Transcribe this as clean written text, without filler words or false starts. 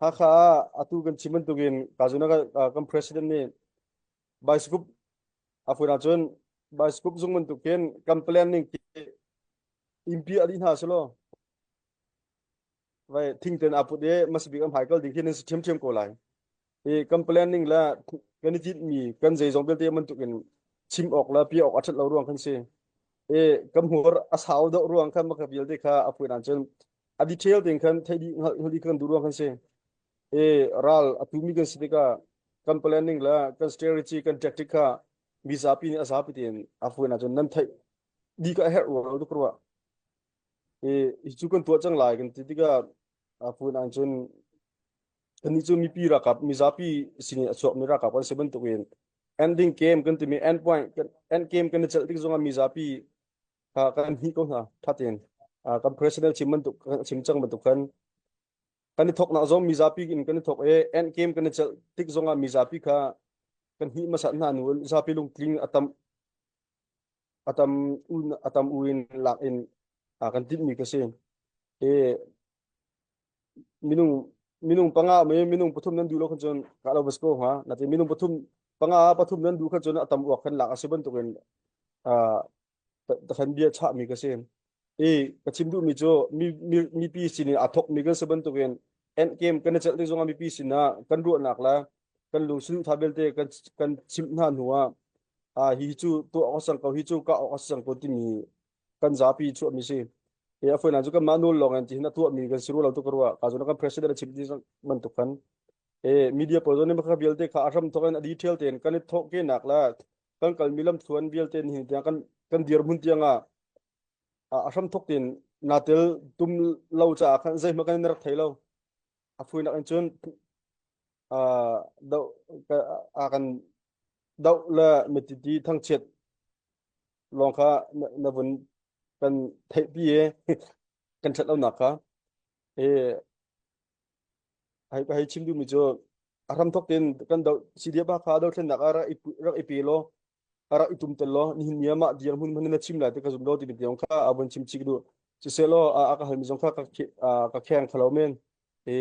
haka atu kan cimen tugin kazuna kan president ni baiskup afuna chon baiskup zungman tuken kan planning ki impi adin ha selo vai thingten apude must be am haikal ding hin chem chem ko lai e kan planning la kan jit mi kan jei jong bel te man tukin chim ok la pi ok achat lo ruang kan se e kam hur asau do ruang kan maka bil de kha afuna chon adi trail ding kan thedi holi kan du ruang kan se e ral atumi kan sidika kan planning la kan strategy kan tactic kha mizapi ni asapi tin afuna chon nan thai di ka her ro do kurwa e ichu kan tua chang lai kan titika afuna chon ani chu mi pi rakap mizapi sini achok mi rakap kan seven to win ending game kan timi end point kan end game kan chal tik zonga mizapi ka kan hi ko na thatin kan president chimman to chimchang man to kan kan thok na zong mizapi in kan thok e end game kan chal tik zonga mizapi kha kan hi masa na nu zapi lung tling atam atam atam uin lak in kan tit mi ka se e minung minung panga me minung pathum nan du lo kan jon ka lo basko ha na te minung pathum panga pathum nan du kan jon atam wa kan lak asiban to kan a ta khan bia cha mi ka se e ka chim du mi jo mi pi sin athok mi kan saban to kan en game kan chal de zonga mi pi sin na kan ru nak la kan lu su thabel te kan chim na nuwa hi chu to osang ko hi chu ka osang ko ti mi kan za pi chu mi se e a foi na chu kan manul long an ti na tu mi kan siru lo to karwa ka zo na kan president chip di man to kan e media po zo ne ma bial te kha aram to kan detail ten kan thok ke nak la kan kal milam thuan bial ten hi ta kan dir mun tianga aram thok ten na tel tum lo cha kan zai ma kan rak thailo a foi na kan chun a do kan dau la metiti thang chet long kha na bun kan thai pi e kan chat lo nak kha e hai chim du mi jo aram thok ten kan dau sidia ba kha dau thlen nak ara rak ipilo ara itum tel lo ni niama diar hun man na chim la te ka zum lo ti bi yong kha abun chim chik du chi se lo a ka hal mi jong kha ka kheng khalo men e